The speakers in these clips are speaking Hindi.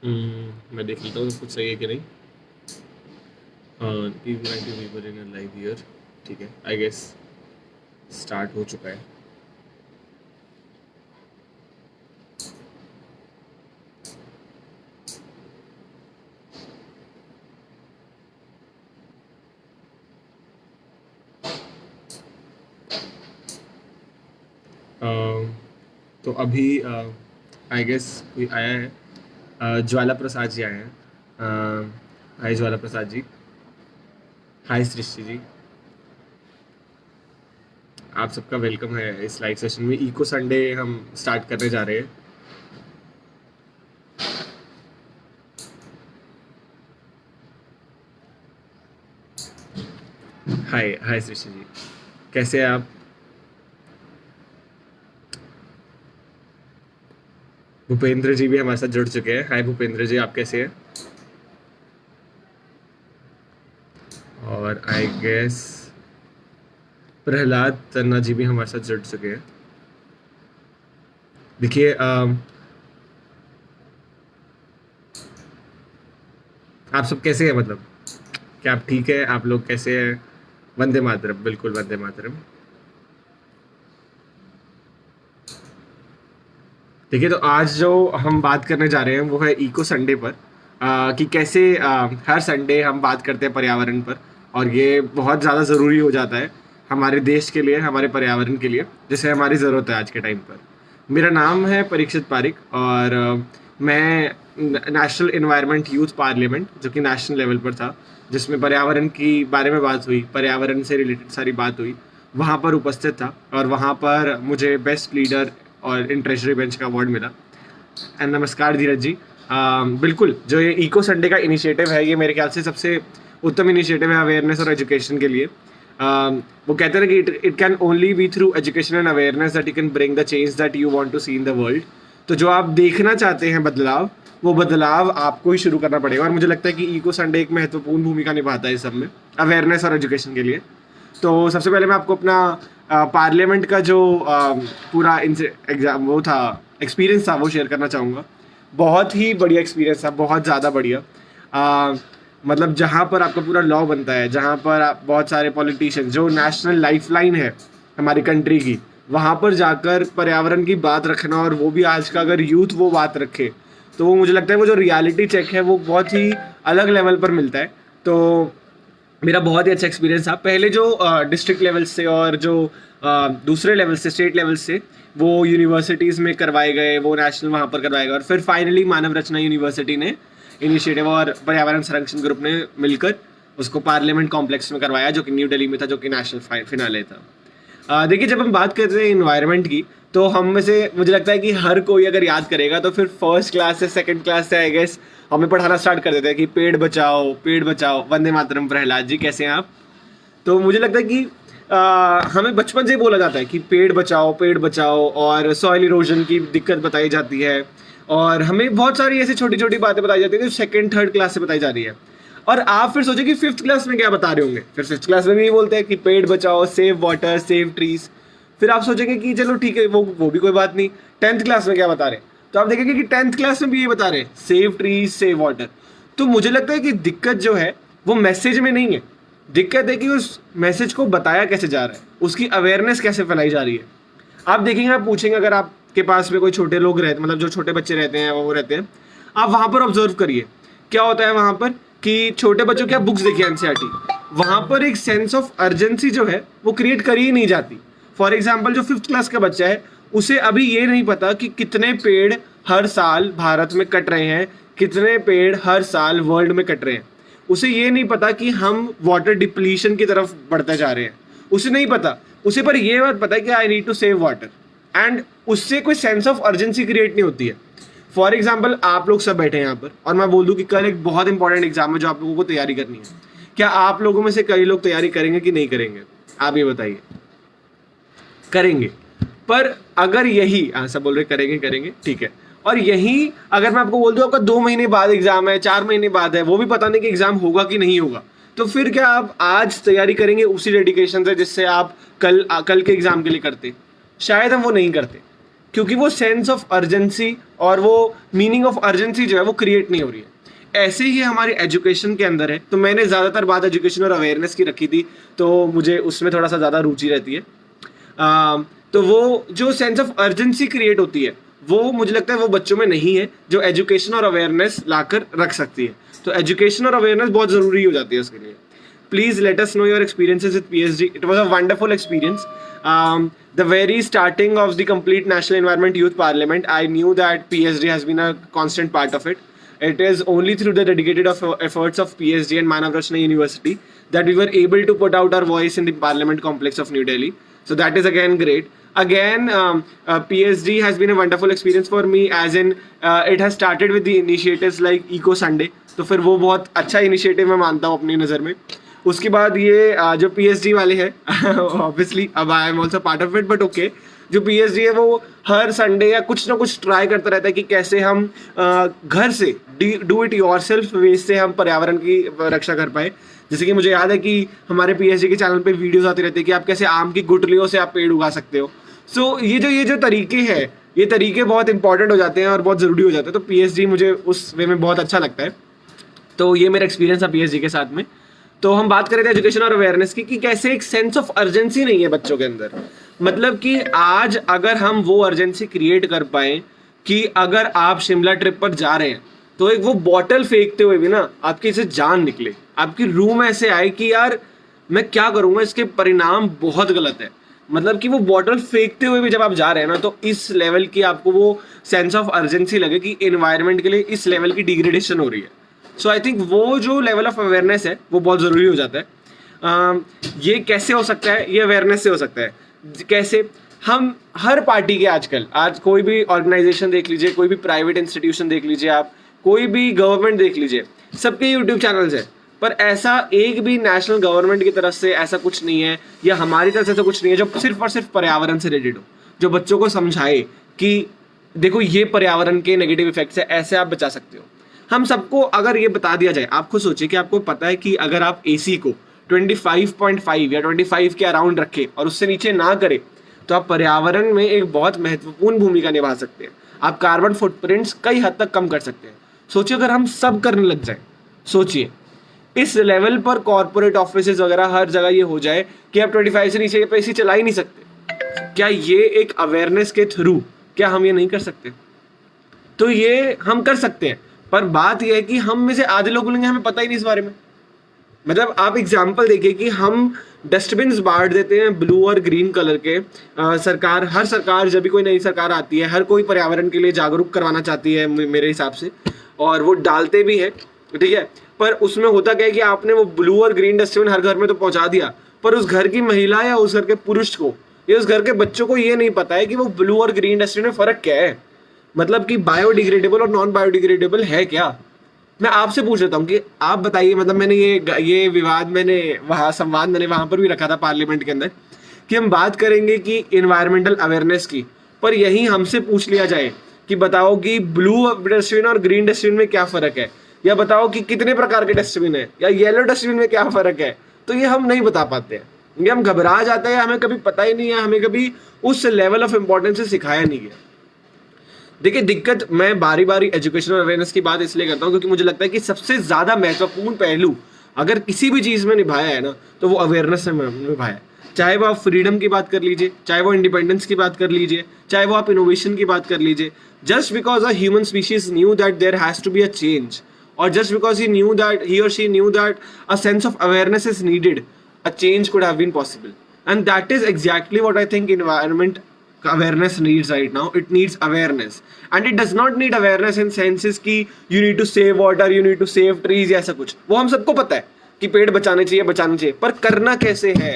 मैं देख लेता हूँ कुछ सही है कि नहीं। Weaver in live year. ठीक है, आई गेस स्टार्ट हो चुका है। तो अभी आई गेस कोई आया है। ज्वाला प्रसाद जी आए हैं। हाय ज्वाला प्रसाद जी। हाय सृष्टि जी। आप सबका वेलकम है इस लाइव सेशन में। इको संडे हम स्टार्ट करने जा रहे हैं। हाय हाय सृष्टि जी, कैसे हैं आप? भूपेंद्र जी भी हमारे साथ जुड़ चुके हैं। हाय भूपेंद्र जी, आप कैसे हैं? और आई गेस प्रहलाद तन्ना जी भी हमारे साथ जुड़ चुके हैं। देखिए आप सब कैसे हैं? मतलब क्या आप ठीक है? आप लोग कैसे हैं? वंदे मातरम, बिल्कुल वंदे मातरम। देखिए, तो आज जो हम बात करने जा रहे हैं वो है इको संडे पर। कि कैसे हर संडे हम बात करते हैं पर्यावरण पर, और ये बहुत ज़्यादा ज़रूरी हो जाता है हमारे देश के लिए, हमारे पर्यावरण के लिए, जिसे हमारी ज़रूरत है आज के टाइम पर। मेरा नाम है परीक्षित पारिक, और मैं नेशनल इन्वायरमेंट यूथ पार्लियामेंट, जो कि नेशनल लेवल पर था, जिसमें पर्यावरण की बारे में बात हुई, पर्यावरण से रिलेटेड सारी बात हुई, वहाँ पर उपस्थित था। और वहाँ पर मुझे बेस्ट लीडर और इन ट्रेजरी बेंच का अवार्ड मिला। एंड नमस्कार धीरज जी। बिल्कुल, जो ये इको संडे का इनिशिएटिव है, ये मेरे ख्याल से सबसे उत्तम इनिशिएटिव है अवेयरनेस और एजुकेशन के लिए। वो कहते हैं कि it can only be through education and awareness that you can bring the change that you want to see in the world. तो जो आप देखना चाहते हैं बदलाव, वो बदलाव आपको ही शुरू करना पड़ेगा। और मुझे लगता है कि इको संडे एक महत्वपूर्ण भूमिका निभाता है इस सब में, अवेयरनेस और एजुकेशन के लिए। तो सबसे पहले मैं आपको अपना पार्लियामेंट का जो पूरा एग्जाम वो था, एक्सपीरियंस था, वो शेयर करना चाहूँगा। बहुत ही बढ़िया एक्सपीरियंस था, बहुत ज़्यादा बढ़िया। मतलब जहाँ पर आपका पूरा लॉ बनता है, जहाँ पर आप बहुत सारे पॉलिटिशियन, जो नेशनल लाइफलाइन है हमारी कंट्री की, वहाँ पर जाकर पर्यावरण की बात रखना, और वो भी आज का अगर यूथ वो बात रखे, तो वो मुझे लगता है वो जो रियलिटी चेक है वो बहुत ही अलग लेवल पर मिलता है। तो मेरा बहुत ही अच्छा एक्सपीरियंस था। पहले जो डिस्ट्रिक्ट लेवल से और जो दूसरे लेवल से, स्टेट लेवल से, वो यूनिवर्सिटीज़ में करवाए गए, वो नेशनल वहाँ पर करवाए गए, और फिर फाइनली मानव रचना यूनिवर्सिटी ने इनिशिएटिव और पर्यावरण संरक्षण ग्रुप ने मिलकर उसको पार्लियामेंट कॉम्प्लेक्स में करवाया, जो कि न्यू दिल्ली में था, जो कि नेशनल फिनाले था। देखिए, जब हम बात करते हैं इन्वायरमेंट की, तो हम में से मुझे लगता है कि हर कोई अगर याद करेगा तो फिर फर्स्ट क्लास से सेकंड क्लास से आई गेस हमें पढ़ाना स्टार्ट कर देते हैं कि पेड़ बचाओ, पेड़ बचाओ, वंदे मातरम। प्रहलाद जी कैसे हैं आप? तो मुझे लगता है कि हमें बचपन से ही बोला जाता है कि पेड़ बचाओ, पेड़ बचाओ, और सॉइल इरोजन की दिक्कत बताई जाती है, और हमें बहुत सारी ऐसी छोटी छोटी बातें बताई जाती है जो सेकंड थर्ड क्लास से बताई जा रही है। और आप फिर सोचो कि फिफ्थ क्लास में क्या बता रहे होंगे। फिर फिफ्थ क्लास में भी ये बोलते हैं कि पेड़ बचाओ, सेव वाटर, सेव ट्रीज। फिर आप सोचेंगे कि चलो ठीक है, वो भी कोई बात नहीं। टेंथ क्लास में क्या बता रहे हैं? तो आप देखेंगे कि टेंथ क्लास में भी ये बता रहे हैं, सेव ट्रीज, सेव वाटर। तो मुझे लगता है कि दिक्कत जो है वो मैसेज में नहीं है, दिक्कत है कि उस मैसेज को बताया कैसे जा रहा है, उसकी अवेयरनेस कैसे फैलाई जा रही है। आप देखेंगे, आप पूछेंगे, अगर आपके पास में कोई छोटे लोग रहते, मतलब जो छोटे बच्चे रहते हैं, वो रहते हैं, आप वहाँ पर ऑब्जर्व करिए क्या होता है वहाँ पर, कि छोटे बच्चों की आप बुक्स देखिए एनसीईआरटी, वहाँ पर एक सेंस ऑफ अर्जेंसी जो है वो क्रिएट करी ही नहीं जाती। फॉर एग्जाम्पल, जो फिफ्थ क्लास का बच्चा है, उसे अभी ये नहीं पता कि कितने पेड़ हर साल भारत में कट रहे हैं, कितने पेड़ हर साल वर्ल्ड में कट रहे हैं। उसे ये नहीं पता कि हम वाटर डिप्लीशन की तरफ बढ़ते जा रहे हैं, उसे नहीं पता। उसे पर ये बात पता है कि I need to save water, and उससे कोई सेंस ऑफ अर्जेंसी क्रिएट नहीं होती है। फॉर एग्जाम्पल, आप लोग सब बैठे हैं यहाँ पर, और मैं बोल दूं कि कल एक बहुत इंपॉर्टेंट एग्जाम है जो आप लोगों को तैयारी करनी है। क्या आप लोगों में से कई लोग तैयारी करेंगे कि नहीं करेंगे? आप ये बताइए। करेंगे। पर अगर यही सब बोल रहे करेंगे, करेंगे, ठीक है, और यही अगर मैं आपको बोल दूं आपका 2 महीने बाद एग्जाम है, 4 महीने बाद है, वो भी पता नहीं कि एग्जाम होगा कि नहीं होगा, तो फिर क्या आप आज तैयारी करेंगे उसी डेडिकेशन से जिससे आप कल के एग्जाम के लिए करते? शायद हम वो नहीं करते। क्योंकि वो सेंस ऑफ अर्जेंसी और वो मीनिंग ऑफ अर्जेंसी जो है वो क्रिएट नहीं हो रही है। ऐसे ही हमारी एजुकेशन के अंदर है। तो मैंने ज़्यादातर बात एजुकेशन और अवेयरनेस की रखी थी, तो मुझे उसमें थोड़ा सा ज़्यादा रुचि रहती है। तो वो जो सेंस ऑफ अर्जेंसी क्रिएट होती है वो मुझे लगता है वो बच्चों में नहीं है, जो एजुकेशन और अवेयरनेस लाकर रख सकती है। तो एजुकेशन और अवेयरनेस बहुत ज़रूरी हो जाती है उसके लिए। Please let us know your experiences with PSG. It was a wonderful experience. The very starting of the complete National Environment Youth Parliament, I knew that PSG has been a constant part of it. It is only through the dedicated efforts of PSG and Manav Rachna University that we were able to put out our voice in the Parliament complex of New Delhi. So that is again great. Again, PSG has been a wonderful experience for me, as in it has started with the initiatives like Eco Sunday. तो फिर वो बहुत अच्छा इनिशिएटिव मैं मानता हूँ अपनी नज़र में। उसके बाद ये जो PSG वाले हैं ऑब्वियसली अब I am also part of it, but okay, जो PSG है वो हर संडे या कुछ ना कुछ ट्राई करता रहता है कि कैसे हम घर से डू इट योरसेल्फ वेज से हम पर्यावरण की रक्षा कर पाए। जैसे कि मुझे याद है कि हमारे PSG के चैनल पे वीडियोस आती रहती है कि आप कैसे आम की गुठलियों से आप पेड़ उगा सकते हो। सो ये जो तरीके हैं, ये तरीके बहुत इंपॉर्टेंट हो जाते हैं और बहुत ज़रूरी हो जाते हैं। तो PSG मुझे उस वे में बहुत अच्छा लगता है। तो ये मेरा एक्सपीरियंस था PSG के साथ में। तो हम बात कर रहे थे एजुकेशन और अवेयरनेस की, कि कैसे एक सेंस ऑफ अर्जेंसी नहीं है बच्चों के अंदर। मतलब कि आज अगर हम वो अर्जेंसी क्रिएट कर पाए कि अगर आप शिमला ट्रिप पर जा रहे हैं तो एक वो बॉटल फेंकते हुए भी ना आपकी से जान निकले, आपकी रूह में ऐसे आए कि यार मैं क्या करूँगा, इसके परिणाम बहुत गलत है। मतलब कि वो बॉटल फेंकते हुए भी जब आप जा रहे हैं ना, तो इस लेवल की आपको वो सेंस ऑफ अर्जेंसी लगे कि एनवायरनमेंट के लिए इस लेवल की डिग्रेडेशन हो रही है। सो आई थिंक वो जो लेवल ऑफ अवेयरनेस है वो बहुत ज़रूरी हो जाता है। ये कैसे हो सकता है? ये अवेयरनेस से हो सकता है। कैसे? हम हर पार्टी के आज कोई भी ऑर्गेनाइजेशन देख लीजिए, कोई भी प्राइवेट इंस्टीट्यूशन देख लीजिए, आप कोई भी गवर्नमेंट देख लीजिए, सबके यूट्यूब चैनल्स है, पर ऐसा एक भी नेशनल गवर्नमेंट की तरफ से ऐसा कुछ नहीं है, या हमारी तरफ से ऐसा कुछ नहीं है जो सिर्फ और सिर्फ पर्यावरण से रिलेटेड हो, जो बच्चों को समझाए कि देखो ये पर्यावरण के नेगेटिव इफेक्ट्स है, ऐसे आप बचा सकते हो। हम सबको अगर ये बता दिया जाए, आप खुद सोचिए कि आपको पता है कि अगर आप AC को 25.5 या 25 के अराउंड रखें और उससे नीचे ना करें तो आप पर्यावरण में एक बहुत महत्वपूर्ण भूमिका निभा सकते हैं। आप कार्बन फुटप्रिंट्स कई हद तक कम कर सकते हैं। सोचिए अगर हम सब करने लग जाए, सोचिए इस लेवल पर कॉर्पोरेट ऑफिसेज वगैरह हर जगह ये हो जाए कि आप 25 से नीचे AC चला ही नहीं सकते। क्या ये एक अवेयरनेस के थ्रू क्या हम ये नहीं कर सकते? तो ये हम कर सकते हैं, पर बात यह है कि हम में से आधे लोग बोलेंगे हमें पता ही नहीं इस बारे में। मतलब आप एग्जाम्पल देखिए कि हम डस्टबिन बांट देते हैं ब्लू और ग्रीन कलर के। हर सरकार जब भी कोई नई सरकार आती है, हर कोई पर्यावरण के लिए जागरूक करवाना चाहती है मेरे हिसाब से, और वो डालते भी है, ठीक है। पर उसमें होता क्या है कि आपने वो ब्लू और ग्रीन डस्टबिन हर घर में तो पहुंचा दिया, पर उस घर की महिला या उस घर के पुरुष को या उस घर के बच्चों को ये नहीं पता है कि वो ब्लू और ग्रीन डस्टबिन में फ़र्क क्या है। मतलब कि बायोडिग्रेडेबल और नॉन बायोडिग्रेडेबल है क्या? मैं आपसे पूछ लेता हूँ कि आप बताइए। मतलब मैंने ये विवाद मैंने वहाँ पर भी रखा था पार्लियामेंट के अंदर कि हम बात करेंगे कि इन्वायरमेंटल अवेयरनेस की, पर यही हमसे पूछ लिया जाए कि बताओ कि ब्लू डस्टबिन और ग्रीन डस्टबिन में क्या फ़र्क है, या बताओ कि कितने प्रकार के डस्टबिन है, या येलो डस्टबिन में क्या फ़र्क है, तो ये हम नहीं बता पाते हैं। ये हम घबरा जाते हैं, हमें कभी पता ही नहीं है, हमें कभी उस लेवल ऑफ इम्पोर्टेंस से सिखाया नहीं गया। देखिए दिक्कत, मैं बारी बारी एजुकेशन और अवेयरनेस की बात इसलिए करता हूँ क्योंकि मुझे लगता है कि सबसे ज़्यादा महत्वपूर्ण पहलू अगर किसी भी चीज़ में निभाया है ना, तो वो अवेयरनेस से निभाया है। चाहे वो आप फ्रीडम की बात कर लीजिए, चाहे वो इंडिपेंडेंस की बात कर लीजिए, चाहे वो आप इनोवेशन की बात कर लीजिए। Just because a human species knew that there has to be a change, और just because he or she knew that a sense of awareness is needed, a change could have been possible. And that is exactly what I think environment awareness needs right now. It needs awareness, and it does not need awareness in senses कि you need to save water, you need to save trees, ऐसा कुछ। वो हम सबको पता है कि पेड़ बचाने चाहिए, पर करना कैसे है।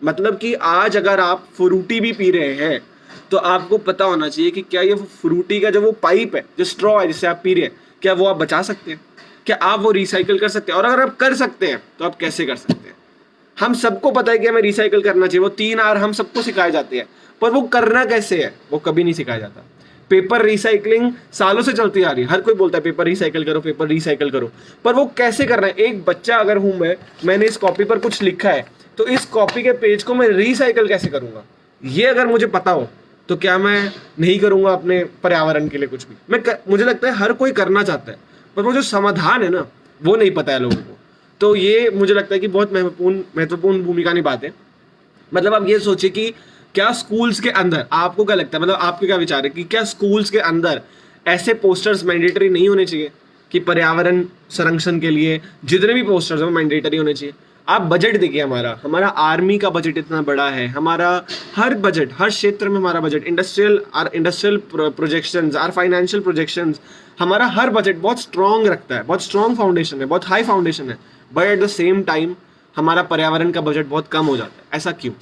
मतलब कि आज अगर आप फ्रूटी भी पी रहे हैं तो आपको पता होना चाहिए कि क्या ये फ्रूटी का जो वो पाइप है, जो स्ट्रॉ है जिससे आप पी रहे हैं, क्या वो आप बचा सकते हैं, क्या आप वो रिसाइकल कर सकते हैं, और अगर आप कर सकते हैं तो आप कैसे कर सकते हैं। हम सबको पता है कि हमें रिसाइकल करना चाहिए, वो 3 R हम सबको सिखाए जाते हैं, पर वो करना कैसे है वो कभी नहीं सिखाया जाता। पेपर रिसाइकलिंग सालों से चलती आ रही है, हर कोई बोलता है पेपर रिसाइकल करो, पर वो कैसे करना है। एक बच्चा अगर हूँ मैंने इस कॉपी पर कुछ लिखा है, तो इस कॉपी के पेज को मैं रिसाइकल कैसे करूँगा, ये अगर मुझे पता हो तो क्या मैं नहीं करूँगा अपने पर्यावरण के लिए कुछ भी? मुझे लगता है हर कोई करना चाहता है, पर वो जो समाधान है ना, वो नहीं पता है लोगों को। तो ये मुझे लगता है कि बहुत महत्वपूर्ण भूमिका निभाते हैं। मतलब आप ये सोचिए कि क्या स्कूल्स के अंदर, आपको क्या लगता है, मतलब आपके क्या विचार है कि क्या स्कूल्स के अंदर ऐसे पोस्टर्स मैंडेटरी नहीं होने चाहिए कि पर्यावरण संरक्षण के लिए जितने भी पोस्टर्स हैं वो मैंडेटरी होने चाहिए? आप बजट देखिए, हमारा आर्मी का बजट इतना बड़ा है, हमारा हर बजट, हर क्षेत्र में हमारा budget, industrial projections, or financial projections, हमारा हर बजट बहुत स्ट्रॉन्ग रखता है, बहुत स्ट्रॉन्ग फाउंडेशन है, बहुत हाई फाउंडेशन है, but at the same time हमारा पर्यावरण का बजट बहुत कम हो जाता है। ऐसा क्यों?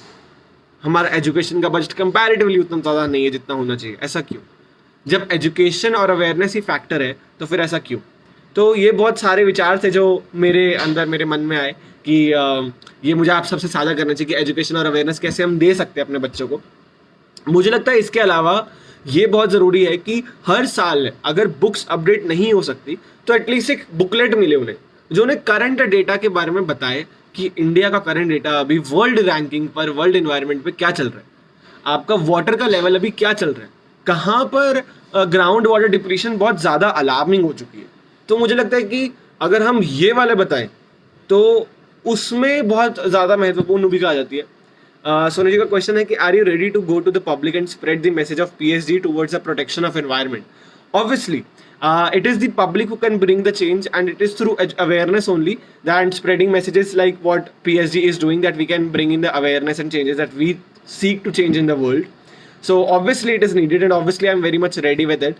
हमारा एजुकेशन का बजट कंपैरेटिवली उतना ज़्यादा नहीं है जितना होना चाहिए। ऐसा क्यों? जब एजुकेशन और अवेयरनेस ही फैक्टर है तो फिर ऐसा क्यों? तो ये बहुत सारे विचार थे जो मेरे अंदर, मेरे मन में आए कि ये मुझे आप सबसे साझा करना चाहिए कि एजुकेशन और अवेयरनेस कैसे हम दे सकते हैं अपने बच्चों को। मुझे लगता है इसके अलावा ये बहुत ज़रूरी है कि हर साल अगर बुक्स अपडेट नहीं हो सकती तो एटलीस्ट एक बुकलेट मिले उन्हें, जो उन्हें करंट डेटा के बारे में बताए कि इंडिया का करंट डेटा अभी वर्ल्ड रैंकिंग पर, वर्ल्ड एनवायरनमेंट पे क्या चल रहा है, आपका वाटर का लेवल अभी क्या चल रहा है, कहाँ पर ग्राउंड वाटर डिप्लीशन बहुत ज़्यादा अलार्मिंग हो चुकी है। तो मुझे लगता है कि अगर हम ये वाले बताएं तो उसमें बहुत ज़्यादा महत्वपूर्ण भूमिका आ जाती है। सोनी जी का क्वेश्चन है कि are you ready to go to the public and spread the message of PSG towards the protection of environment? Obviously, it is the public who can bring the change, and it is through awareness only that spreading messages like what PSG is doing that we can bring in the awareness and changes that we seek to change in the world. So obviously it is needed, and obviously I'm very much ready with it.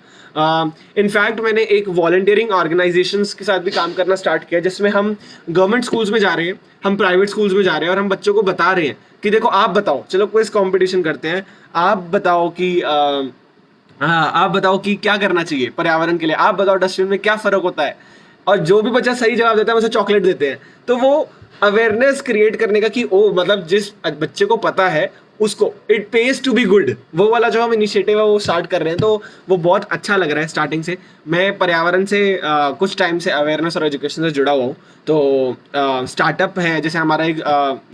In fact, मैंने एक volunteering organizations के साथ भी काम करना स्टार्ट किया, जिसमें हम गवर्नमेंट स्कूल्स में जा रहे हैं, हम प्राइवेट स्कूल्स में जा रहे हैं, और हम बच्चों को बता रहे हैं कि देखो आप बताओ, चलो क्विज कंपटीशन करते हैं, आप बताओ कि हाँ, आप बताओ कि क्या करना चाहिए पर्यावरण के लिए, आप बताओ डस्टबिन में क्या फर्क होता है, और जो भी बच्चा सही जवाब देता है उसे चॉकलेट देते हैं। तो वो अवेयरनेस क्रिएट करने का कि ओ मतलब जिस बच्चे को पता है उसको it pays to be good, वो वाला जो हम इनिशिएटिव है वो स्टार्ट कर रहे हैं, तो वो बहुत अच्छा लग रहा है स्टार्टिंग से। मैं पर्यावरण से कुछ टाइम से अवेयरनेस और एजुकेशन से जुड़ा हुआ हूँ, तो स्टार्टअप है, जैसे हमारा एक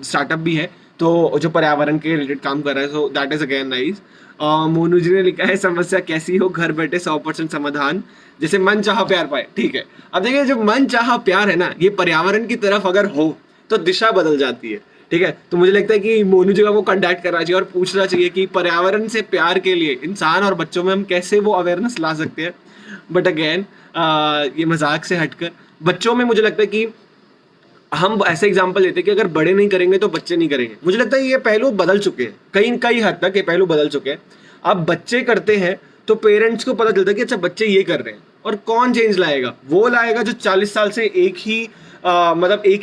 स्टार्टअप भी है तो जो पर्यावरण के रिलेटेड काम कर रहा है, so that is again nice. Monu ji ने लिखा है समस्या कैसी हो घर बैठे 100% समाधान, जैसे मन चाहा प्यार पाए। ठीक है, अब देखिए जो मन चाहा प्यार है ना, ये पर्यावरण की तरफ अगर हो तो दिशा बदल जाती है। ठीक है, तो मुझे लगता है कि मोनू जी को कॉन्टैक्ट करना चाहिए और पूछना चाहिए कि पर्यावरण से प्यार के लिए इंसान और बच्चों में हम कैसे वो अवेयरनेस ला सकते हैं। बट अगेन ये मजाक से हटकर बच्चों में मुझे लगता है कि हम ऐसे एग्जाम्पल लेते हैं कि अगर बड़े नहीं करेंगे तो बच्चे नहीं करेंगे। मुझे लगता है ये पहलू बदल चुके हैं, कई हद तक ये पहलू बदल चुके हैं। अब बच्चे करते हैं तो पेरेंट्स को पता चलता है कि अच्छा बच्चे ये कर रहे हैं, और कौन चेंज लाएगा? वो लाएगा जो 40 साल से एक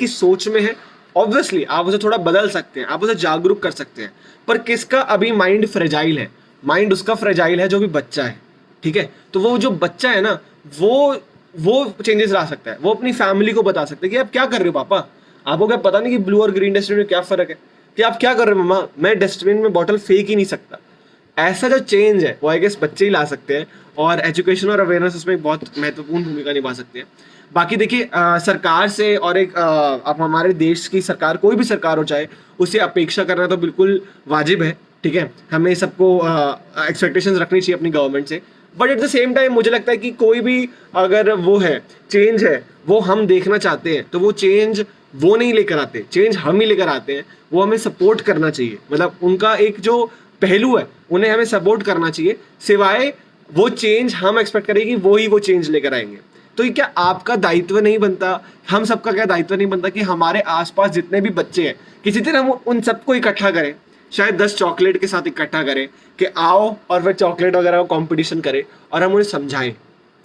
ही सोच में है। ऑब्वियसली आप उसे थोड़ा बदल सकते हैं, आप उसे जागरूक कर सकते हैं, पर किसका अभी माइंड फ्रेजाइल है? माइंड उसका फ्रेजाइल है जो भी बच्चा है। ठीक है, तो वो जो बच्चा है ना, वो चेंजेस ला सकता है, वो अपनी फैमिली को बता सकता है कि आप क्या कर रहे हो पापा, आपको क्या पता नहीं कि ब्लू और ग्रीन डस्टबिन में क्या फर्क है? कि आप क्या कर रहे हो मम्मा, मैं डस्टबिन में बॉटल फेंक ही नहीं सकता। ऐसा जो चेंज है वो आई गेस बच्चे ही ला सकते हैं, और एजुकेशन और अवेयरनेस उसमें बहुत महत्वपूर्ण भूमिका निभा सकते हैं। बाकी देखिए सरकार से और अब हमारे देश की सरकार, कोई भी सरकार हो चाहे, उससे अपेक्षा करना तो बिल्कुल वाजिब है। ठीक है, हमें सबको एक्सपेक्टेशंस रखनी चाहिए अपनी गवर्नमेंट से, but at the same time मुझे लगता है कि कोई भी अगर वो है चेंज है वो हम देखना चाहते हैं तो वो चेंज वो नहीं लेकर आते, चेंज हम ही लेकर आते हैं। वो हमें सपोर्ट करना चाहिए, मतलब उनका एक जो पहलू है उन्हें हमें सपोर्ट करना चाहिए, सिवाय वो चेंज हम एक्सपेक्ट करें कि वो चेंज लेकर आएंगे। तो ये क्या आपका दायित्व नहीं बनता, हम सबका क्या दायित्व नहीं बनता कि हमारे आसपास जितने भी बच्चे हैं किसी तरह हम उन सबको इकट्ठा करें, शायद 10 चॉकलेट के साथ इकट्ठा करें कि आओ और फिर चॉकलेट वगैरह का कंपटीशन करें, और हम उन्हें समझाएं,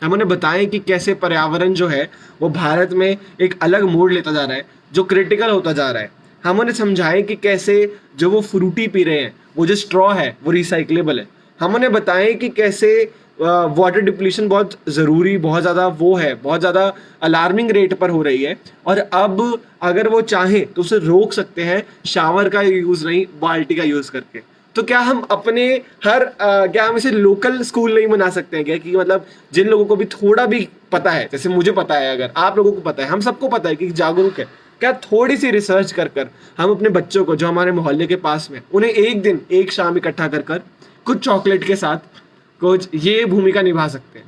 हम उन्हें बताएं कि कैसे पर्यावरण जो है वो भारत में एक अलग मोड़ लेता जा रहा है, जो क्रिटिकल होता जा रहा है। हम उन्हें समझाएं कि कैसे जो वो फ्रूटी पी रहे हैं, वो जो स्ट्रॉ है वो रिसाइक्लेबल है। हम उन्हें बताएं कि कैसे वाटर डिप्लीशन बहुत ज़रूरी, बहुत ज़्यादा वो है, बहुत ज़्यादा अलार्मिंग रेट पर हो रही है, और अब अगर वो चाहें तो उसे रोक सकते हैं शावर का यूज़ नहीं, बाल्टी का यूज़ करके। तो क्या हम अपने क्या हम इसे लोकल स्कूल नहीं बना सकते हैं क्या, कि मतलब जिन लोगों को भी थोड़ा भी पता है, जैसे मुझे पता है, अगर आप लोगों को पता है, हम सबको पता है कि जागरूक है, क्या थोड़ी सी रिसर्च कर हम अपने बच्चों को जो हमारे मोहल्ले के पास में, उन्हें एक दिन एक शाम इकट्ठा कर कुछ चॉकलेट के साथ कुछ ये भूमिका निभा सकते हैं।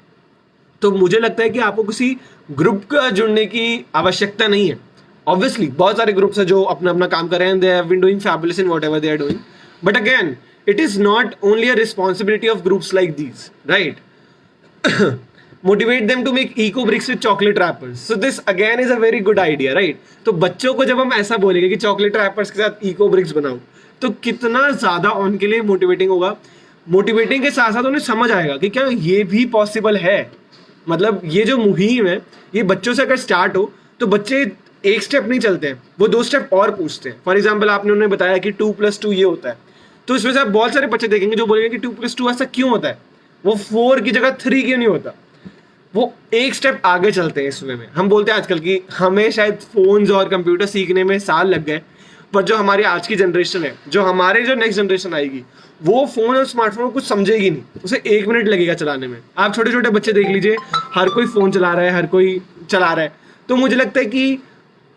तो मुझे लगता है कि आपको किसी ग्रुप का जुड़ने की आवश्यकता नहीं है। ऑब्वियसली बहुत सारे ग्रुप्स हैं जो अपना अपना काम कर रहे हैं, they have been doing fabulous in whatever they are doing, but again it is not only a responsibility of groups like these, right? Motivate them to make eco bricks with chocolate wrappers, so this again is a very good idea, right? तो बच्चों को जब हम ऐसा बोलेंगे कि चॉकलेट रैपर्स के साथ इको ब्रिक्स बनाओ, तो कितना ज्यादा उनके लिए मोटिवेटिंग होगा। मोटिवेटिंग के साथ साथ उन्हें समझ आएगा कि क्या ये भी पॉसिबल है। मतलब ये जो मुहिम है ये बच्चों से अगर स्टार्ट हो तो बच्चे एक स्टेप नहीं चलते हैं, वो 2 स्टेप और पूछते हैं। फॉर एग्जाम्पल आपने उन्हें बताया कि 2+2 ये होता है, तो इसमें से आप बहुत सारे बच्चे देखेंगे जो बोलेंगे कि 2+2 ऐसा क्यों होता है, वो 4 की जगह 3 क्यों नहीं होता। वो एक स्टेप आगे चलते हैं इस वे में। हम बोलते हैं आजकल कि हमें शायद फोन्स और कंप्यूटर सीखने में साल लग गए, पर जो हमारी आज की जनरेशन है, जो हमारे जो नेक्स्ट जनरेशन आएगी, वो फोन और स्मार्टफोन को कुछ समझेगी नहीं, उसे 1 मिनट लगेगा चलाने में। आप छोटे छोटे बच्चे देख लीजिए, हर कोई फोन चला रहा है, हर कोई चला रहा है। तो मुझे लगता है कि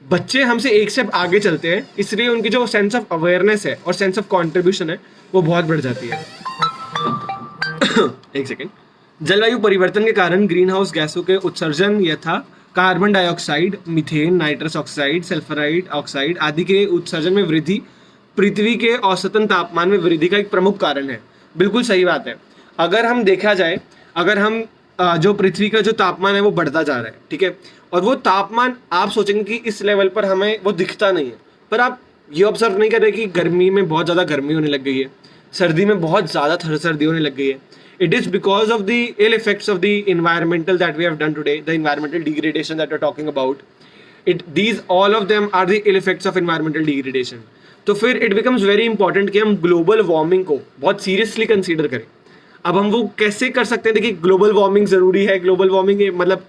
बच्चे हमसे एक स्टेप आगे चलते हैं, इसलिए उनकी जो सेंस ऑफ अवेयरनेस है और सेंस ऑफ कॉन्ट्रीब्यूशन है वो बहुत बढ़ जाती है। एक सेकेंड। जलवायु परिवर्तन के कारण ग्रीन हाउस गैसों के उत्सर्जन यथा carbon dioxide, methane, nitrous oxide, sulphide oxide आदि के उत्सर्जन में वृद्धि पृथ्वी के औसतन तापमान में वृद्धि का एक प्रमुख कारण है। बिल्कुल सही बात है। अगर हम देखा जाए, अगर हम जो पृथ्वी का जो तापमान है वो बढ़ता जा रहा है, ठीक है, और वो तापमान आप सोचेंगे कि इस लेवल पर हमें वो दिखता नहीं है, पर आप ये ऑब्जर्व नहीं कर रहे कि गर्मी में बहुत ज़्यादा गर्मी होने लग गई है, सर्दी में बहुत ज़्यादा सर्दी होने लग गई है। It is because of the ill effects of the environmental that we have done today, the environmental degradation that we're talking about. These all of them are the ill effects of environmental degradation. तो फिर it becomes very important कि हम ग्लोबल वार्मिंग को बहुत सीरियसली कंसीडर करें। अब हम वो कैसे कर सकते हैं? देखिए, ग्लोबल वार्मिंग ज़रूरी है, ग्लोबल वार्मिंग मतलब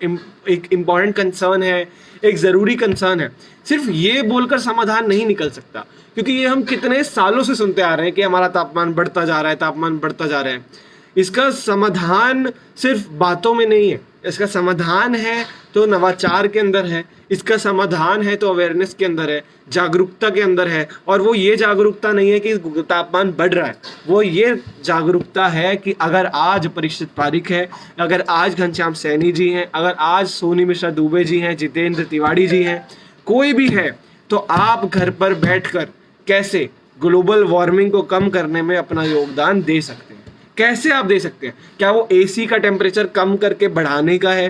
एक इम्पॉर्टेंट कंसर्न है, एक ज़रूरी कंसर्न है। सिर्फ ये बोलकर समाधान नहीं निकल सकता, क्योंकि ये हम कितने सालों से सुनते आ रहे हैं कि हमारा तापमान बढ़ता जा रहा है, तापमान बढ़ता जा रहा है। इसका समाधान सिर्फ बातों में नहीं है, इसका समाधान है तो नवाचार के अंदर है, इसका समाधान है तो अवेयरनेस के अंदर है, जागरूकता के अंदर है। और वो ये जागरूकता नहीं है कि तापमान बढ़ रहा है, वो ये जागरूकता है कि अगर आज परीक्षित पारिक है, अगर आज घनश्याम सैनी जी हैं, अगर आज सोनी मिश्रा दुबे जी हैं, जितेंद्र तिवारी जी हैं, कोई भी है, तो आप घर पर बैठकर कैसे ग्लोबल वार्मिंग को कम करने में अपना योगदान दे सकते हैं। कैसे आप दे सकते हैं? क्या वो एसी का टेम्परेचर कम करके बढ़ाने का है?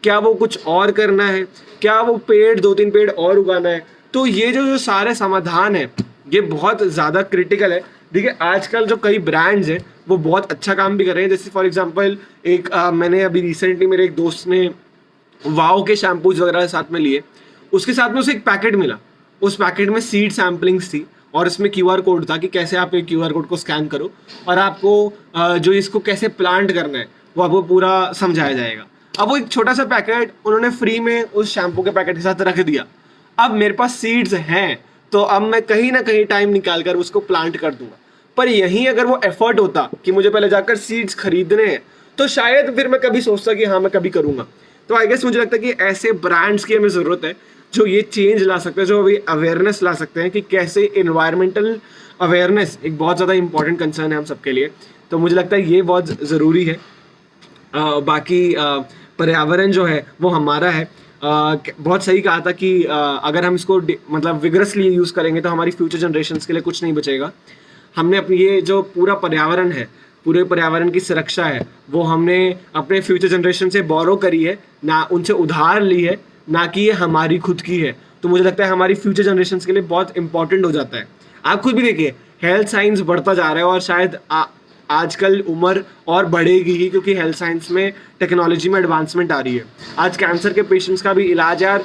क्या वो कुछ और करना है? क्या वो पेड़ 2-3 पेड़ और उगाना है? तो ये जो सारे समाधान है ये बहुत ज़्यादा क्रिटिकल है। देखिए, आजकल जो कई ब्रांड्स हैं वो बहुत अच्छा काम भी कर रहे हैं। जैसे फॉर एग्जांपल एक मैंने अभी रिसेंटली मेरे एक दोस्त ने वाओ के शैम्पूज वगैरह साथ में लिए, उसके साथ में उसे एक पैकेट मिला, उस पैकेट में सीड सैम्पलिंग्स थी और इसमें QR कोड था कि कैसे आप एक QR कोड को स्कैन करो और आपको जो इसको कैसे प्लांट करना है वो आपको पूरा समझाया जाएगा। अब वो एक छोटा सा पैकेट उन्होंने फ्री में उस शैम्पू के पैकेट के साथ रख दिया। अब मेरे पास सीड्स हैं तो अब मैं कहीं ना कहीं टाइम निकाल कर उसको प्लांट कर दूंगा। पर यहीं अगर वो एफर्ट होता कि मुझे पहले जाकर सीड्स खरीदने हैं, तो शायद फिर मैं कभी सोचता कि हाँ मैं कभी करूँगा। तो आई गेस मुझे लगता है कि ऐसे ब्रांड्स की हमें ज़रूरत है जो ये चेंज ला सकते हैं, जो अभी अवेयरनेस ला सकते हैं कि कैसे इन्वायरमेंटल अवेयरनेस एक बहुत ज़्यादा इंपॉर्टेंट कंसर्न है हम सबके लिए। तो मुझे लगता है ये बहुत ज़रूरी है। बाकी पर्यावरण जो है वो हमारा है। बहुत सही कहा था कि अगर हम इसको मतलब विगरसली यूज़ करेंगे तो हमारी फ्यूचर जनरेशन्स के लिए कुछ नहीं बचेगा। हमने अपनी ये जो पूरा पर्यावरण है, पूरे पर्यावरण की सुरक्षा है, वो हमने अपने फ्यूचर जनरेशन से बोरो करी है, ना उनसे उधार ली है, ना कि ये हमारी खुद की है। तो मुझे लगता है हमारी फ्यूचर जनरेशन्स के लिए बहुत इंपॉर्टेंट हो जाता है। आप खुद भी देखिए, हेल्थ साइंस बढ़ता जा रहा है और शायद आजकल उम्र और बढ़ेगी ही, क्योंकि हेल्थ साइंस में टेक्नोलॉजी में एडवांसमेंट आ रही है। आज कैंसर के पेशेंट्स का भी इलाज है,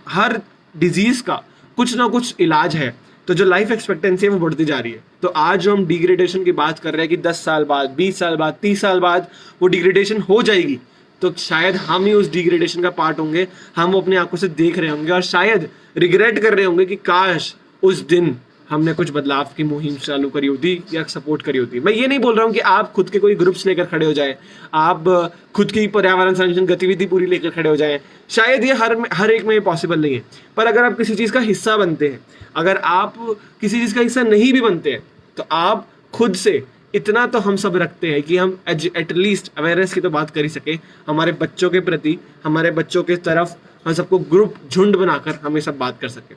हर डिजीज़ का कुछ ना कुछ इलाज है। तो जो लाइफ एक्सपेक्टेंसी है वो बढ़ती जा रही है। तो आज जो हम डिग्रेडेशन की बात कर रहे हैं कि 10 साल बाद, 20 साल बाद, 30 साल बाद वो डिग्रेडेशन हो जाएगी, तो शायद हम ही उस डिग्रेडेशन का पार्ट होंगे। हम वो अपनी आंखों से देख रहे होंगे और शायद रिग्रेट कर रहे होंगे कि काश उस दिन हमने कुछ बदलाव की मुहिम चालू करी होती या सपोर्ट करी होती। मैं ये नहीं बोल रहा हूँ कि आप खुद के कोई ग्रुप्स लेकर खड़े हो जाएं, आप खुद की पर्यावरण संरक्षण गतिविधि पूरी लेकर खड़े हो जाएं। शायद ये हर एक में पॉसिबल नहीं है, पर अगर आप किसी चीज़ का हिस्सा बनते हैं, अगर आप किसी चीज़ का हिस्सा नहीं भी बनते हैं, तो आप खुद से इतना तो हम सब रखते हैं कि हम एटलीस्ट अवेयरनेस की तो बात कर ही सके हमारे बच्चों के प्रति, हमारे बच्चों के तरफ हम सबको ग्रुप झुंड बनाकर हम ये सब बात कर सके।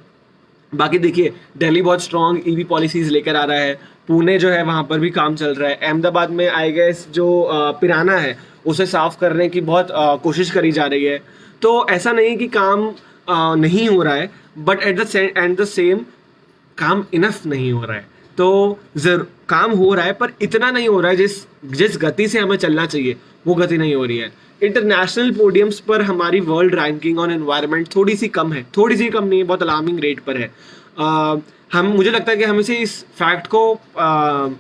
बाकी देखिए, दिल्ली बहुत स्ट्रॉन्ग ईवी पॉलिसीज लेकर आ रहा है, पुणे जो है वहाँ पर भी काम चल रहा है, अहमदाबाद में आई गेस जो पिराना है उसे साफ करने की बहुत कोशिश करी जा रही है। तो ऐसा नहीं कि काम नहीं हो रहा है, बट एट द सेम काम इनफ नहीं हो रहा है। तो काम हो रहा है पर इतना नहीं हो रहा है जिस जिस गति से हमें चलना चाहिए, वो गति नहीं हो रही है। इंटरनेशनल पोडियम्स पर हमारी वर्ल्ड रैंकिंग ऑन एनवायरनमेंट थोड़ी सी कम है, थोड़ी सी कम नहीं है, बहुत अलार्मिंग रेट पर है। हम मुझे लगता है कि हमें से इस फैक्ट को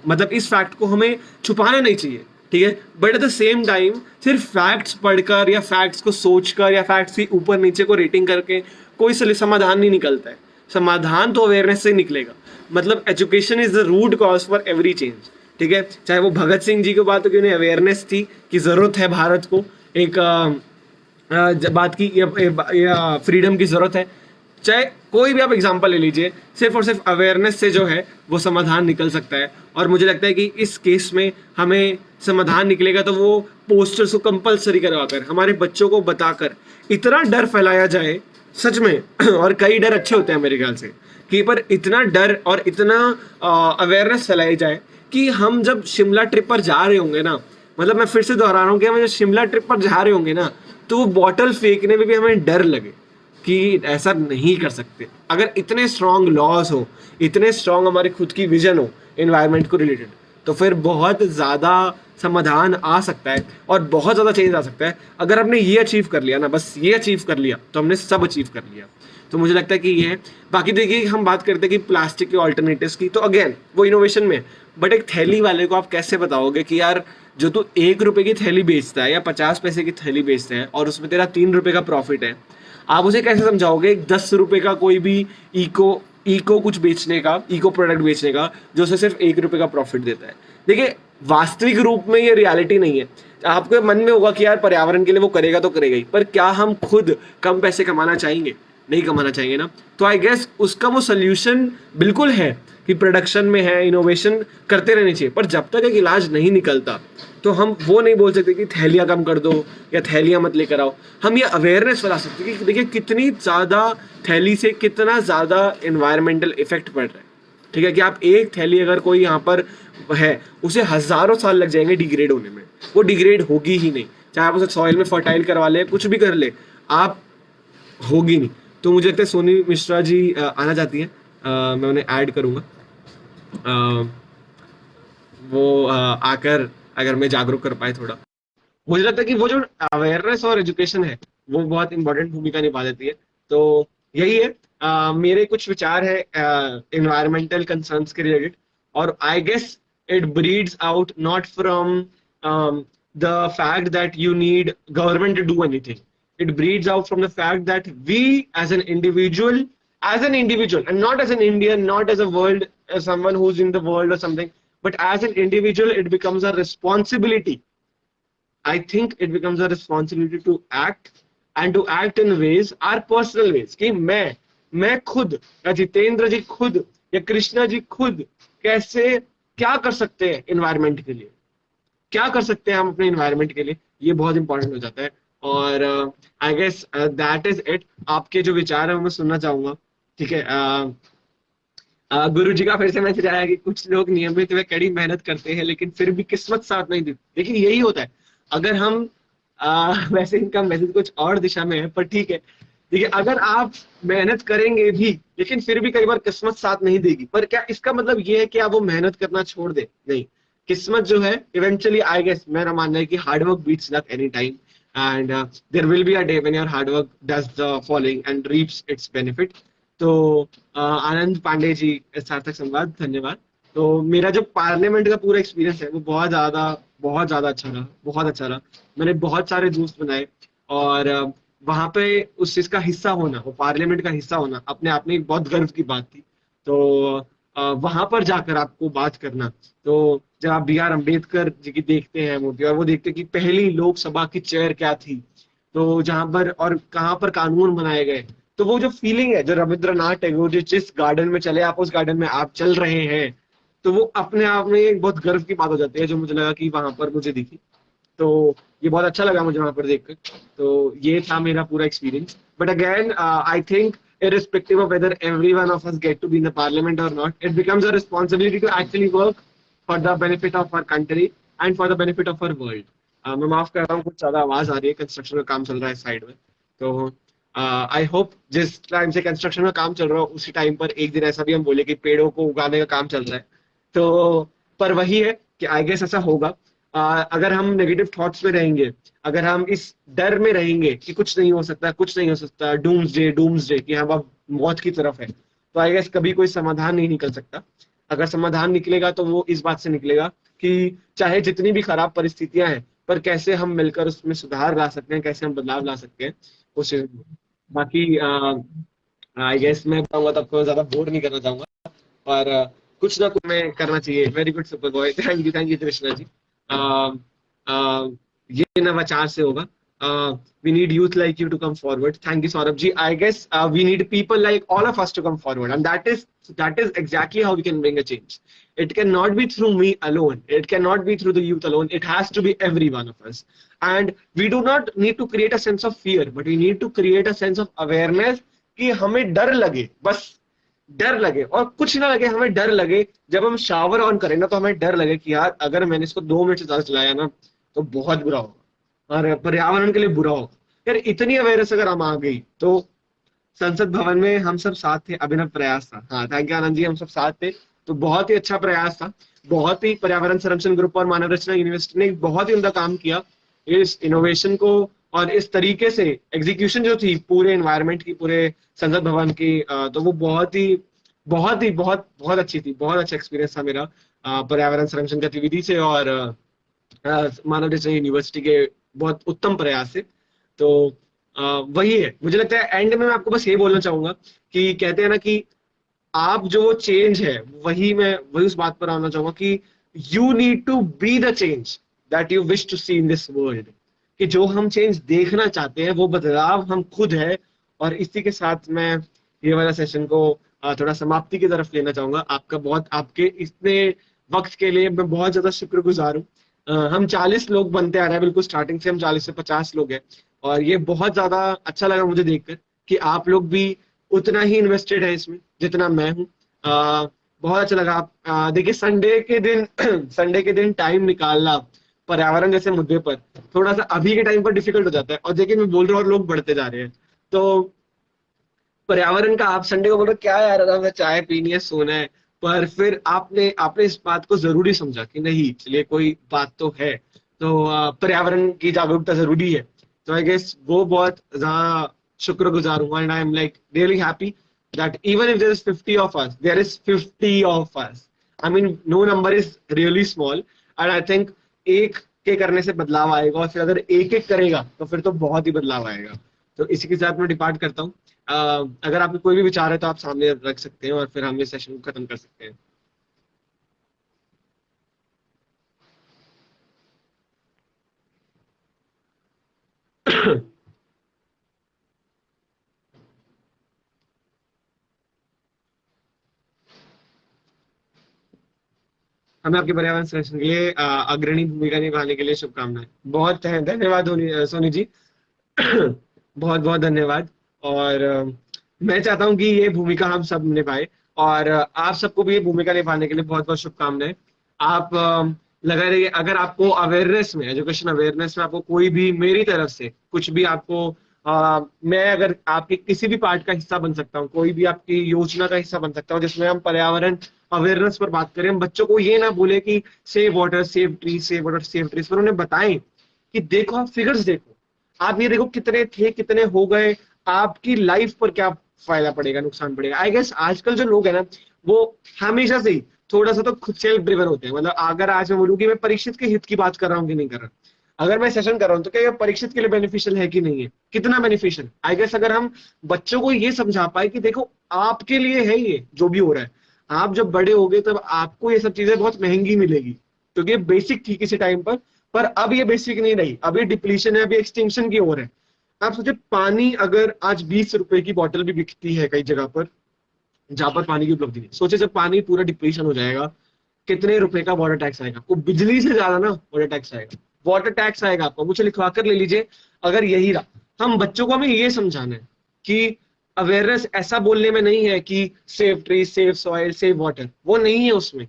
मतलब इस फैक्ट को हमें छुपाना नहीं चाहिए, ठीक है, but at the same time सिर्फ फैक्ट्स पढ़कर या फैक्ट्स को सोचकर या फैक्ट्स की ऊपर नीचे को रेटिंग करके कोई समाधान नहीं निकलता है। समाधान तो अवेयरनेस से निकलेगा। मतलब education is the root cause for every change, ठीक है। चाहे वो भगत सिंह जी की बात हो कि उन्हें अवेयरनेस थी कि जरूरत है भारत को एक बात की या फ्रीडम की जरूरत है, चाहे कोई भी आप एग्जांपल ले लीजिए, सिर्फ और सिर्फ अवेयरनेस से जो है वो समाधान निकल सकता है। और मुझे लगता है कि इस केस में हमें समाधान निकलेगा तो वो पोस्टर्स को कंपलसरी करवाकर, हमारे बच्चों को बताकर इतना डर फैलाया जाए सच में और कई डर अच्छे होते हैं मेरे ख्याल से, कि पर इतना डर और इतना अवेयरनेस फैलाई जाए कि हम जब शिमला ट्रिप पर जा रहे होंगे ना, मतलब मैं फिर से दोहरा रहा हूँ कि हम जब शिमला ट्रिप पर जा रहे होंगे ना, तो वो बॉटल फेंकने में भी हमें डर लगे कि ऐसा नहीं कर सकते। अगर इतने स्ट्रॉन्ग लॉज हो, इतने स्ट्रॉन्ग हमारी खुद की विजन हो एनवायरनमेंट को रिलेटेड, तो फिर बहुत ज़्यादा समाधान आ सकता है और बहुत ज़्यादा चेंज आ सकता है। अगर हमने ये अचीव कर लिया ना, बस ये अचीव कर लिया, तो हमने सब अचीव कर लिया। तो मुझे लगता है कि ये है। बाकी देखिए, हम बात करते हैं कि प्लास्टिक के ऑल्टरनेटिव्स की, तो अगेन वो इनोवेशन में, बट एक थैली वाले को आप कैसे बताओगे कि यार जो तू 1 रुपए की थैली बेचता है या 50 पैसे की थैली बेचता है और उसमें तेरा 3 रुपए का प्रॉफिट है, आप उसे कैसे समझाओगे 10 रुपए का कोई भी इको कुछ बेचने का, इको प्रोडक्ट बेचने का, जो उसे सिर्फ 1 रुपए का प्रॉफिट देता है। देखिए, वास्तविक रूप में ये रियलिटी नहीं है। आपके मन में होगा कि यार पर्यावरण के लिए वो करेगा तो करेगा ही, पर क्या हम खुद कम पैसे कमाना चाहेंगे? नहीं कमाना चाहेंगे ना। तो आई गेस उसका वो सोल्यूशन बिल्कुल है कि प्रोडक्शन में है, इनोवेशन करते रहने चाहिए, पर जब तक एक इलाज नहीं निकलता तो हम वो नहीं बोल सकते कि थैलियाँ कम कर दो या थैलियाँ मत लेकर आओ। हम ये अवेयरनेस फैला सकते हैं कि देखिए कितनी ज़्यादा थैली से कितना ज़्यादा इन्वायरमेंटल इफेक्ट पड़ रहा है, ठीक है। कि आप एक थैली अगर कोई यहाँ पर है, उसे हज़ारों साल लग जाएंगे डिग्रेड होने में, वो डिग्रेड होगी ही नहीं। चाहे आप उसे सॉइल में फर्टाइल करवा ले, कुछ भी कर ले, आप होगी नहीं। तो मुझे लगता है सोनी मिश्रा जी आना चाहती है, मैं उन्हें ऐड करूँगा, वो आकर अगर मैं जागरूक कर पाए थोड़ा। मुझे लगता है कि वो जो अवेयरनेस और एजुकेशन है वो बहुत इंपॉर्टेंट भूमिका निभा देती है। तो यही है, मेरे कुछ विचार है एनवायरमेंटल कंसर्न्स के रिलेटेड। और I guess it breeds out not from the fact that you need government to do anything, it breeds out from the fact that we as an individual and not as an Indian, not as a world, as someone who's in the world or something, but as an individual it becomes a responsibility. I think it becomes a responsibility to act and to act in ways, our personal ways, कि मैं खुद या जितेंद्र जी खुद या कृष्णा जी खुद कैसे क्या कर सकते हैं एनवायरनमेंट के लिए, क्या कर सकते हैं हम अपने एनवायरनमेंट के लिए, ये बहुत इंपॉर्टेंट हो जाता है। और I guess that is it. आपके जो विचार है मैं सुनना चाहूंगा, ठीक है। गुरु जी का फिर से मैसेज आया कि कुछ लोग नियमित व कड़ी मेहनत करते हैं लेकिन फिर भी किस्मत साथ नहीं देती। देखिए यही होता है, अगर हम वैसे इनका मैसेज कुछ और दिशा में है, पर ठीक है। देखिए, अगर आप मेहनत करेंगे भी लेकिन फिर भी कई बार किस्मत साथ नहीं देगी, पर क्या इसका मतलब ये है कि आप वो मेहनत करना छोड़ दे? नहीं, किस्मत जो है इवेंचुअली, आई गेस मेरा मानना है कि hard work beats luck any time, and there will be a day when your hard work does the following and reaps its benefit. तो आनंद पांडे जी, सार्थक संवाद, धन्यवाद। तो मेरा जो पार्लियामेंट का पूरा एक्सपीरियंस है वो बहुत ज्यादा अच्छा रहा, बहुत अच्छा रहा। मैंने बहुत सारे दोस्त बनाए और वहां पे उस चीज का हिस्सा होना, वो पार्लियामेंट का हिस्सा होना अपने आप में एक बहुत गर्व की बात थी। तो वहां पर जाकर आपको बात करना, तो जब आप बी आर अम्बेडकर जी की देखते हैं मूर्ति और वो देखते हैं कि पहली लोकसभा की चेयर क्या थी, तो जहां पर और कहाँ पर कानून बनाए गए, तो वो जो फीलिंग है, जो रविंद्रनाथ टैगोर जी जिस गार्डन में चले, आप उस गार्डन में आप चल रहे हैं, तो वो अपने आप में एक बहुत गर्व की बात हो जाती है, जो मुझे लगा कि वहां पर मुझे दिखी। तो ये बहुत अच्छा लगा मुझे वहां पर देखकर। तो ये था मेरा पूरा experience. But again I think irrespective of whether every one of us get to be in the parliament or not, it becomes a responsibility to actually work for the benefit of our country and for the benefit of our world. मैं माफ कर रहा हूँ, कुछ ज्यादा आवाज आ रही है, कंस्ट्रक्शन का काम चल रहा है साइड में। तो आई होप जिस टाइम से कंस्ट्रक्शन का काम चल रहा हो उसी टाइम पर एक दिन ऐसा भी हम बोले कि पेड़ों को उगाने का काम चल रहा है। तो पर वही है कि आई गेस ऐसा होगा। अगर हम नेगेटिव थॉट्स में रहेंगे, अगर हम इस डर में रहेंगे कि कुछ नहीं हो सकता, कुछ नहीं हो सकता, डूम्सडे कि हम अब मौत की तरफ है, तो आई गेस कभी कोई समाधान नहीं निकल सकता। अगर समाधान निकलेगा तो वो इस बात से निकलेगा कि चाहे जितनी भी खराब परिस्थितियां हैं, पर कैसे हम मिलकर उसमें सुधार ला सकते हैं, कैसे हम बदलाव ला सकते हैं उस चीज़ में। बाकी आई गेस मैं बताऊंगा तो आपको ज्यादा बोर नहीं करना चाहूंगा, और कुछ ना कुछ में करना चाहिए। Very good super boy, thank you Krishna ji. uh, uh, ये नवाचार से होगा। We need youth like you to come forward. Thank you, Saurabh ji. I guess we need people like all of us to come forward, and that is exactly how we can bring a change. It cannot be through me alone. It cannot be through the youth alone. It has to be every one of us. And we do not need to create a sense of fear, but we need to create a sense of awareness कि हमें डर लगे, बस डर लगे और कुछ ना लगे, हमें डर लगे। जब हम शावर ऑन करें ना, तो हमें डर लगे कि यार अगर मैंने इसको 2 मिनट से ज्यादा चलाया ना तो बहुत बुरा होगा और पर्यावरण के लिए बुरा होगा। यार इतनी अवेयरनेस अगर हम आ गई तो संसद भवन में हम सब साथ थे, अभिनव प्रयास था। हाँ, थैंक यू आनंद जी, हम सब साथ थे। तो बहुत ही अच्छा प्रयास था। बहुत ही पर्यावरण संरक्षण ग्रुप और मानव रचना यूनिवर्सिटी ने बहुत ही उम्दा काम किया इस इनोवेशन को, और इस तरीके से एग्जीक्यूशन जो थी पूरे एनवायरनमेंट की, पूरे संसद भवन की, तो वो बहुत बहुत अच्छी थी। बहुत अच्छा एक्सपीरियंस था मेरा पर्यावरण संरक्षण गतिविधि से और मानव रचना यूनिवर्सिटी के बहुत उत्तम प्रयास से। तो वही है, मुझे लगता है एंड में मैं आपको बस ये बोलना चाहूंगा कि कहते हैं ना कि आप जो चेंज है, वही उस बात पर आना चाहूंगा कि you need to be the change that you wish to see in this world. कि जो हम चेंज देखना चाहते हैं वो बदलाव हम खुद है। और इसी के साथ मैं ये वाला सेशन को थोड़ा समाप्ति की तरफ लेना चाहूंगा। आपके इतने वक्त के लिए मैं बहुत ज्यादा शुक्रगुजार हूँ। हम 40 लोग बनते आ रहे हैं, बिल्कुल स्टार्टिंग से हम 40 से 50 लोग हैं, और ये बहुत ज्यादा अच्छा लगा मुझे देखकर कि आप लोग भी उतना ही इन्वेस्टेड है इसमें जितना मैं हूँ। बहुत अच्छा लगा। आप देखिए, संडे के दिन संडे के दिन टाइम निकालना पर्यावरण जैसे मुद्दे पर थोड़ा सा अभी के टाइम पर डिफिकल्ट हो जाता है, और देखिए मैं बोल रहा हूँ और लोग बढ़ते जा रहे हैं। तो पर्यावरण का आप संडे को बोल रहे हो, क्या यार आराम से चाय पीनी है, सोना है, पर फिर आपने आपने इस बात को जरूरी समझा कि नहीं चलिए कोई बात तो है। तो पर्यावरण की जागरूकता जरूरी है। तो आई गेस वो बहुत ज्यादा शुक्रगुजार हूँ, and I am like really happy that even if there is 50 of us, there is 50 of us. I mean, no number is really small, and I think एक के करने से बदलाव आएगा, और फिर अगर एक एक करेगा तो फिर तो बहुत ही बदलाव आएगा। तो इसी के साथ मैं डिपार्ट करता हूँ। अगर आपके कोई भी विचार है तो आप सामने रख सकते हैं, और फिर हम ये सेशन को खत्म कर सकते हैं। हमें आपके पर्यावरण संरक्षण के लिए अग्रणी भूमिका निभाने के लिए शुभकामनाएं। बहुत धन्यवाद सोनी जी। बहुत बहुत धन्यवाद। और मैं चाहता हूं कि ये भूमिका हम सब निभाए, और आप सबको भी ये भूमिका निभाने के लिए बहुत बहुत शुभकामनाएं। आप लगा रहिए, अगर आपको अवेयरनेस में, एजुकेशन अवेयरनेस में आपको कोई भी मेरी तरफ से कुछ भी आपको मैं अगर आपके किसी भी पार्ट का हिस्सा बन सकता हूँ, कोई भी आपकी योजना का हिस्सा बन सकता हूँ जिसमें हम पर्यावरण अवेयरनेस पर बात करें, हम बच्चों को ये ना बोले कि save water save tree, save water save trees, पर उन्हें बताएं कि देखो, आप फिगर्स देखो, आप ये देखो कितने थे, कितने हो गए, आपकी लाइफ पर क्या फायदा पड़ेगा, नुकसान पड़ेगा। आई गेस आजकल जो लोग है ना, वो हमेशा से ही थोड़ा सा तो खुद सेल्फ ड्रिवन होते हैं। मतलब अगर आज मैं बोलूँ कि मैं परीक्षित के हित की बात कर रहा हूँ कि नहीं कर रहा, अगर मैं सेशन कर रहा हूँ तो क्या ये परीक्षित के लिए बेनिफिशियल है कि नहीं है, कितना बेनिफिशियल। आई गेस अगर हम बच्चों को ये समझा पाए कि देखो आपके लिए है ये जो भी हो रहा है, आप जब बड़े होगे तब आपको ये सब चीजें बहुत महंगी मिलेगी, क्योंकि ये बेसिक थी किसी टाइम पर अब ये बेसिक नहीं रही, अब ये डिप्लीशन है, अभी एक्सटिंक्शन की ओर है। आप सोचे, पानी अगर आज 20 रुपए की बॉटल भी बिकती है कई जगह पर जहां पर पानी की उपलब्धि नहीं, सोचे जब पानी पूरा डिप्लीशन हो जाएगा कितने रुपए का वाटर टैक्स आएगा आपको, बिजली से ज्यादा ना वाटर टैक्स आएगा, वाटर टैक्स आएगा आपको, मुझे लिखवा कर ले लीजिए। अगर यही रहा, हम बच्चों को हमें ये समझाना है कि अवेयरनेस ऐसा बोलने में नहीं है कि save tree, save soil, save water, वो नहीं है उसमें।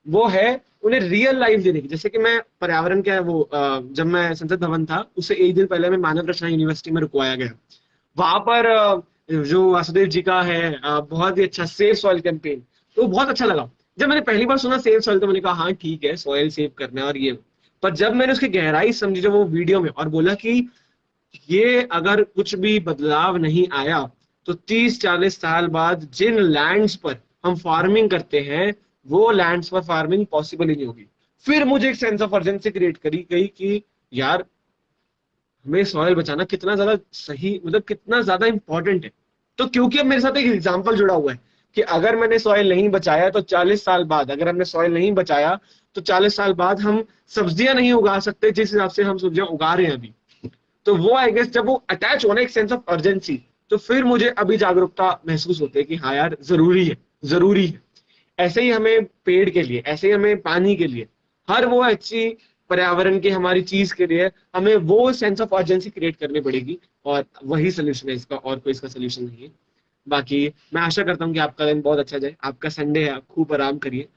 वो है उन्हें रियल लाइफ देने की। जैसे कि मैं पर्यावरण क्या है वो जब मैं संसद भवन था उससे एक दिन पहले मैं मानव रचना यूनिवर्सिटी में रुकवाया गया। वहां पर जो वासुदेव जी का है बहुत ही अच्छा सेव सॉइल कैंपेन, तो बहुत अच्छा लगा। जब मैंने पहली बार सुना सेव सॉइल तो मैंने कहा हाँ ठीक है, सॉइल सेव करना है और ये। पर जब मैंने उसकी गहराई समझी जब वो वीडियो में, और बोला कि ये अगर कुछ भी बदलाव नहीं आया तो 30-40 साल बाद जिन लैंड्स पर हम फार्मिंग करते हैं वो लैंड्स पर फार्मिंग पॉसिबल ही नहीं होगी। फिर मुझे एक सेंस ऑफ अर्जेंसी क्रिएट करी गई कि यार हमें सॉइल बचाना कितना ज्यादा सही, मतलब कितना ज्यादा इंपॉर्टेंट है। तो क्योंकि अब मेरे साथ एक एग्जांपल जुड़ा हुआ है कि अगर मैंने सॉइल नहीं बचाया तो 40 साल बाद, अगर हमने सॉइल नहीं बचाया तो 40 साल बाद हम सब्जियां नहीं उगा सकते जिस हिसाब से हम सब्जियां उगा रहे हैं अभी। तो वो आई गेस जब वो अटैच होना एक सेंस ऑफ अर्जेंसी, तो फिर मुझे अभी जागरूकता महसूस होती है कि हाँ यार जरूरी है, जरूरी है। ऐसे ही हमें पेड़ के लिए, ऐसे ही हमें पानी के लिए, हर वो अच्छी पर्यावरण की हमारी चीज के लिए हमें वो सेंस ऑफ अर्जेंसी क्रिएट करनी पड़ेगी। और वही सोल्यूशन है इसका, और कोई इसका सोल्यूशन नहीं है। बाकी मैं आशा करता हूँ कि आपका दिन बहुत अच्छा जाए, आपका संडे है, आप खूब आराम करिए।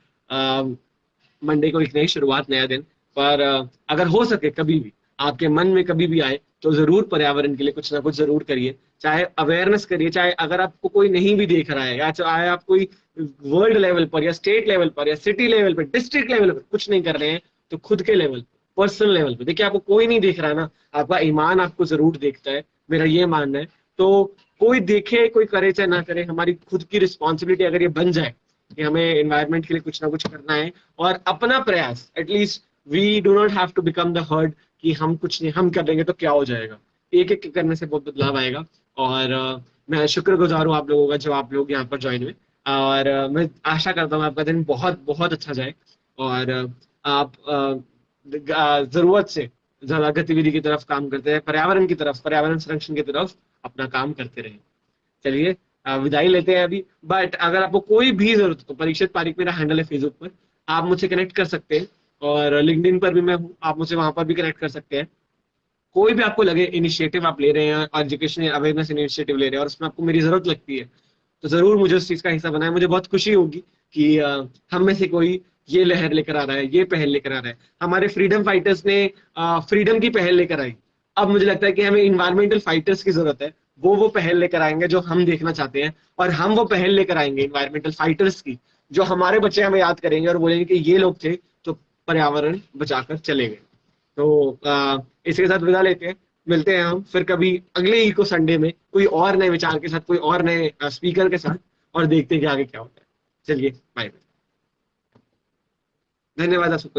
मंडे को एक नई शुरुआत, नया दिन। पर अगर हो सके कभी भी आपके मन में कभी भी आए तो जरूर पर्यावरण के लिए कुछ ना कुछ जरूर करिए। चाहे अवेयरनेस करिए, चाहे अगर आपको कोई नहीं भी देख रहा है, या चाहे आप कोई वर्ल्ड लेवल पर या स्टेट लेवल पर या सिटी लेवल पर डिस्ट्रिक्ट लेवल पर कुछ नहीं कर रहे हैं, तो खुद के लेवल, पर्सनल लेवल पे देखिए। आपको कोई नहीं देख रहा है ना, आपका ईमान आपको जरूर देखता है, मेरा ये मानना है। तो कोई देखे कोई करे चाहे ना करे, हमारी खुद की रिस्पॉन्सिबिलिटी अगर ये बन जाए कि हमें एनवायरनमेंट के लिए कुछ ना कुछ करना है, और अपना प्रयास, at least we do not have to become the herd कि हम कुछ नहीं, हम कर देंगे तो क्या हो जाएगा। एक एक करने से बहुत बदलाव आएगा। और मैं शुक्रगुजार हूँ आप लोगों का जो आप लोग यहाँ पर ज्वाइन हुए। और मैं आशा करता हूँ आपका दिन बहुत बहुत अच्छा जाए। और आप जरूरत से ज्यादा गतिविधि की तरफ काम करते हैं, पर्यावरण की तरफ, पर्यावरण संरक्षण की तरफ अपना काम करते रहे। चलिए विदाई लेते हैं अभी। बट अगर आपको कोई भी जरूरत हो तो परीक्षित पारिक मेरा हैंडल है फेसबुक पर, आप मुझसे कनेक्ट कर सकते हैं। और लिंक्डइन पर भी मैं हूँ, आप मुझसे वहां पर भी कनेक्ट कर सकते हैं। कोई भी आपको लगे इनिशिएटिव आप ले रहे हैं, एजुकेशन अवेयरनेस इनिशिएटिव ले रहे हैं और उसमें आपको मेरी जरूरत लगती है, तो जरूर मुझे उस चीज का हिस्सा बनाए। मुझे बहुत खुशी होगी कि हम में से कोई ये लहर लेकर आ रहा है, ये पहल लेकर आ रहा है। हमारे फ्रीडम फाइटर्स ने फ्रीडम की पहल लेकर आई। अब मुझे लगता है कि हमें इन्वायरमेंटल फाइटर्स की जरूरत है। वो पहल लेकर आएंगे जो हम देखना चाहते हैं, और हम वो पहल लेकर आएंगे इन्वायरमेंटल फाइटर्स की, जो हमारे बच्चे हमें याद करेंगे और बोलेंगे कि ये लोग थे तो पर्यावरण बचाकर चले गए। तो इसी के साथ विदा लेते हैं। मिलते हैं हम फिर कभी अगले ही को संडे में कोई और नए विचार के साथ, कोई और नए स्पीकर के साथ, और देखते हैं कि आगे क्या होता है। चलिए बाय। धन्यवाद आप सबको।